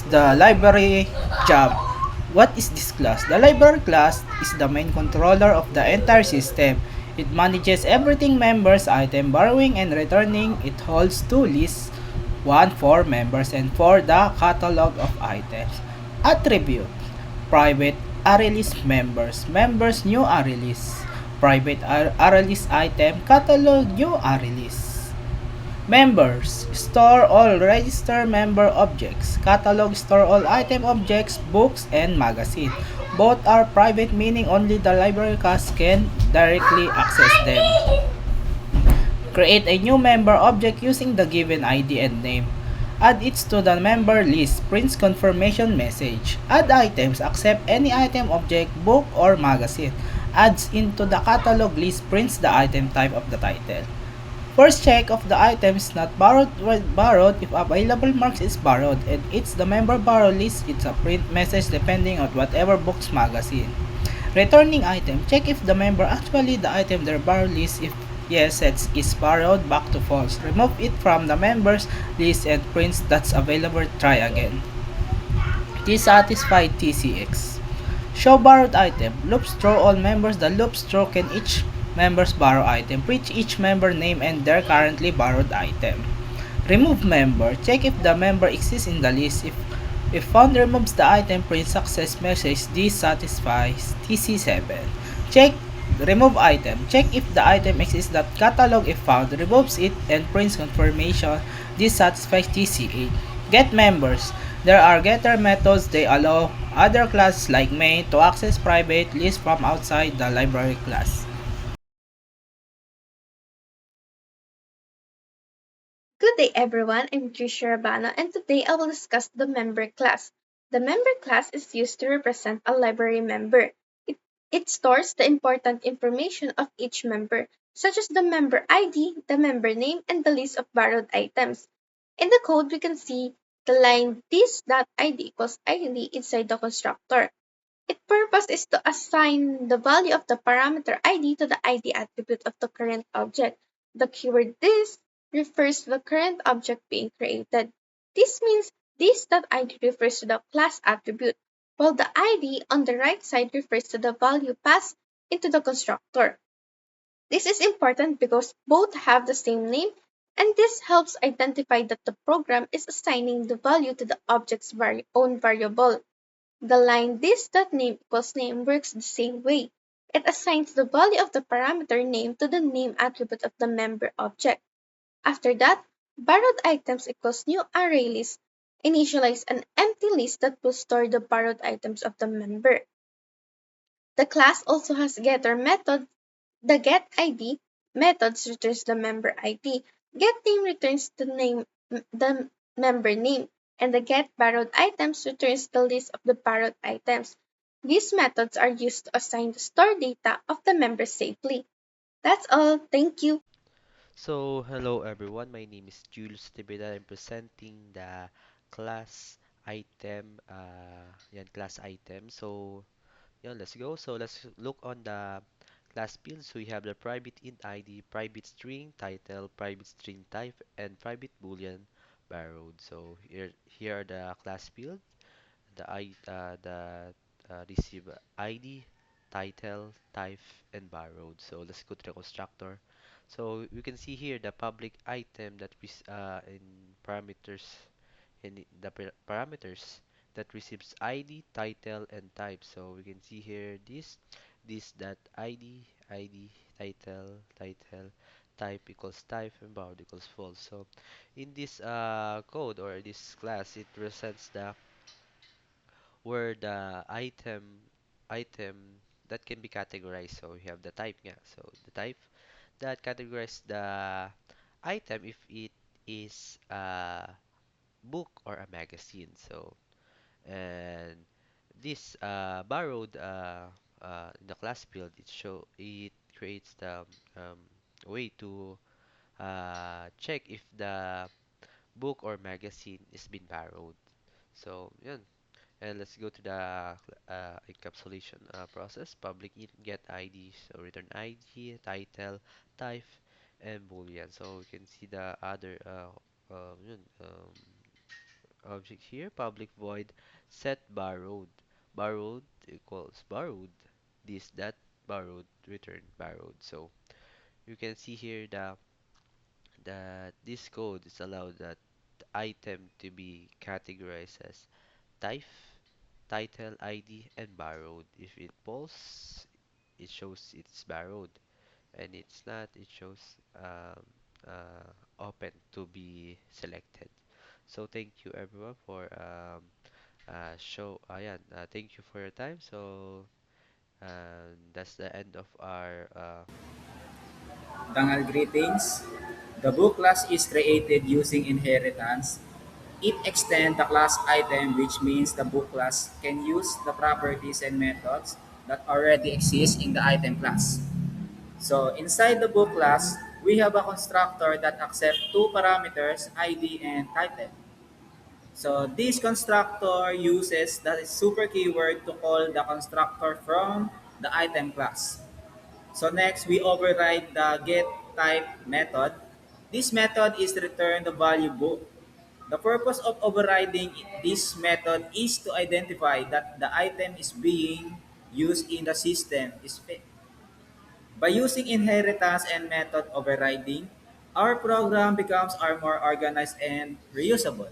the library job. What is this class? The library class is the main controller of the entire system. It manages everything members, item borrowing and returning. It holds two lists, one for members and for the catalog of items. Attribute: private array list members, members new array list, private array list item, catalog new array list. Members: store all register member objects. Catalog: store all item objects, books, and magazine. Both are private, meaning only the library cast can directly access them. Create a new member object using the given ID and name. Add it to the member list. Prints confirmation message. Add items. Accept any item, object, book, or magazine. Adds into the catalog list. Prints the item type of the title. First check of the items not borrowed or borrowed. If available marks is borrowed and it's the member borrow list, it's a print message depending on whatever book's magazine. Returning item. Check if the member actually the item their borrow list. If yes, sets is borrowed back to false. Remove it from the members list and prints that's available. Try again. Dissatisfied TCX. Show borrowed item. Loops throw all members. The loops throw can each member's borrow item. Print each member name and their currently borrowed item. Remove member. Check if the member exists in the list. If found, removes the item. Print success message. This satisfies TC7. Check remove item. Check if the item exists that catalog if found. Removes it and prints confirmation. This satisfies TC8. Get members. There are getter methods. They allow other classes like main to access private lists from outside the library class. Good day everyone, I'm Trisha Rabano and today I will discuss the member class. The member class is used to represent a library member. It, it stores the important information of each member, such as the member ID, the member name, and the list of borrowed items. In the code, we can see the line this.id equals ID inside the constructor. Its purpose is to assign the value of the parameter ID to the ID attribute of the current object. The keyword this refers to the current object being created. This means this.id refers to the class attribute, while the ID on the right side refers to the value passed into the constructor. This is important because both have the same name, and this helps identify that the program is assigning the value to the object's own variable. The line this.name equals name works the same way. It assigns the value of the parameter name to the name attribute of the member object. After that, borrowed items equals new array list. Initialize an empty list that will store the borrowed items of the member. The class also has getter method. The getID methods returns the member ID. GetName returns the member name, and the getBorrowedItems returns the list of the borrowed items. These methods are used to assign the stored data of the member safely. That's all. Thank you. So, hello everyone. My name is Julius Tibida. I'm presenting the class item, class item. So, let's go. So, let's look on the class fields. We have the private int ID, private string title, private string type, and private boolean borrowed. So, here are the class field, the receive ID, title, type, and borrowed. So let's go to the constructor. So we can see here the public item that in parameters parameters that receives ID, title, and type. So we can see here this that ID, title, type equals type, and borrowed equals false. So in this code or this class, it presents the where the item that can be categorized. So we have the type nga. So the type that categorizes the item if it is a book or a magazine. So and this borrowed in the class field it creates the um, way to check if the book or magazine is been borrowed. So yun. And let's go to the encapsulation process. Public get ID, so return ID, title, type, and boolean. So we can see the other yun, object here, public void set borrowed. Borrowed equals borrowed. This that borrowed return borrowed. So you can see here that this code is allowed that item to be categorized as type, title, ID, and borrowed. If it false, it shows it's borrowed, and it's not, it shows open to be selected. So thank you everyone for thank you for your time. So that's the end of our Tangal greetings. The book class is created using inheritance. It extends the class item, which means the book class can use the properties and methods that already exist in the item class. So inside the book class, we have a constructor that accepts two parameters, ID and title. So this constructor uses the super keyword to call the constructor from the item class. So next, we override the get type method. This method is to return the value book. The purpose of overriding this method is to identify that the item is being used in the system. By using inheritance and method overriding, our program becomes more organized and reusable.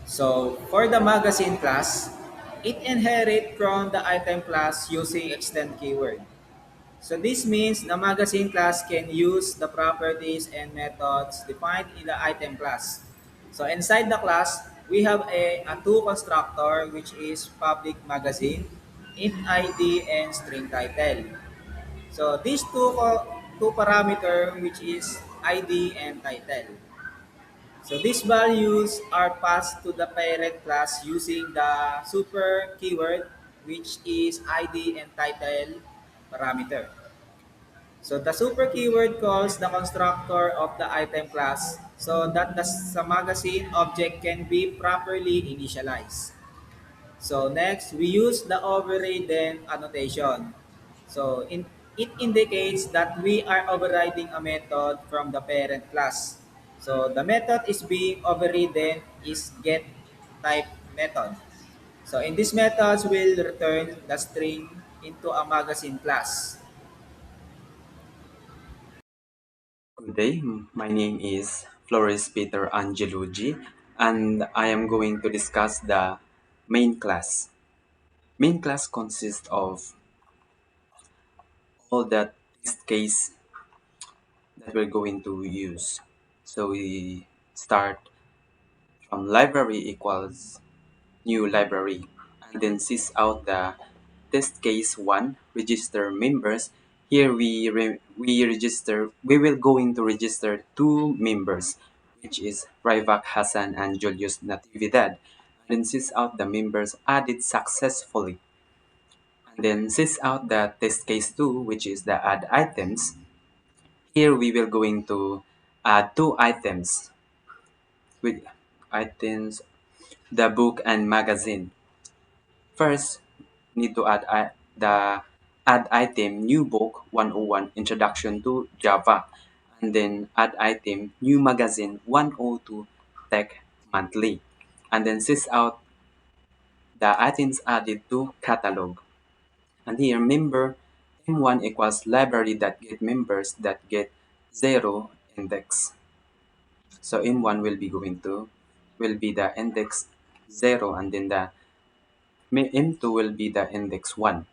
So for the magazine class, it inherits from the item class using extend keyword. So this means the magazine class can use the properties and methods defined in the item class. So inside the class, we have a two constructor which is public magazine, int ID and string title. So these two parameter which is ID and title. So these values are passed to the parent class using the super keyword which is ID and title parameter. So the super keyword calls the constructor of the item class so that the magazine object can be properly initialized. So next, we use the overridden annotation. So it indicates that we are overriding a method from the parent class. So the method is being overridden is get type method. So in this methods will return the string into a magazine class. Good day. My name is Flores Peter Angelucci, and I am going to discuss the main class. Main class consists of all the test case that we're going to use. So we start from library equals new library, and then sys out the test case 1 register members. Here we will going to register two members, which is Rivak Hassan and Julius Natividad, and then sys out the members added successfully, and then sys out the test case 2, which is the add items. Here we will going to add two items with items the book and magazine. First, need to the add item new book 101 introduction to Java, and then add item new magazine 102 tech monthly, and then sys out the items added to catalog. And here member m1 equals library that get members that get 0 index. So m1 will be the index 0, and then the m2 will be the index 1.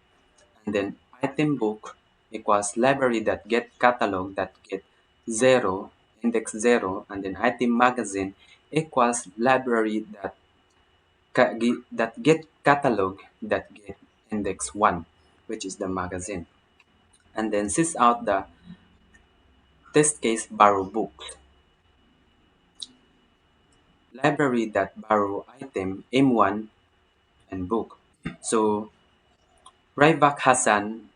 And then item book equals library that get catalog that get 0 index 0, and then item magazine equals library that get catalog that get index 1, which is the magazine. And then sys out the test case borrow book library that borrow item m1 and book. So Rybak Hassan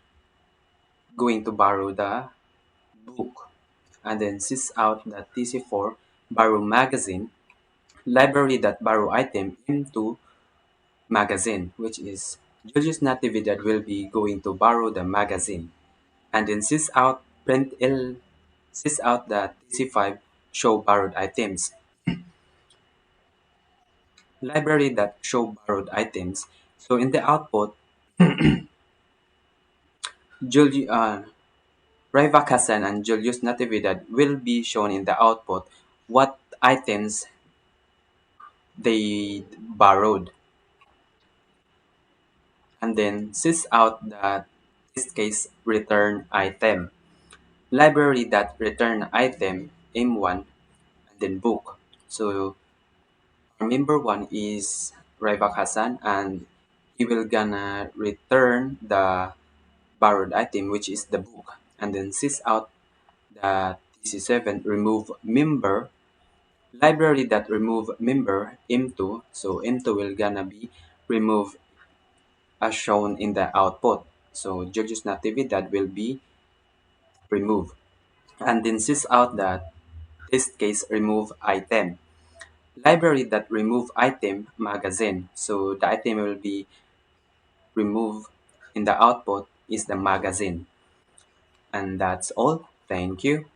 going to borrow the book, and then sys out the TC4 borrow magazine library that borrow item into magazine, which is Julius Natividad will be going to borrow the magazine, and then sys out the TC5 show borrowed items. Library that show borrowed items. So in the output, Juli- uh, Raivak Hassan and Julius Natividad will be shown in the output what items they borrowed, and then sys out the this case return item. Library that return item M1 and then book. So our member one is Raivak Hassan, and he will gonna return the borrowed item, which is the book, and then sys out the TC7 remove member. Library that remove member M2, so M2 will gonna be removed as shown in the output. So Julius Natividad will be removed, and then sys out that this case remove item. Library that remove item magazine. So the item will be removed in the output is the magazine. And that's all. Thank you.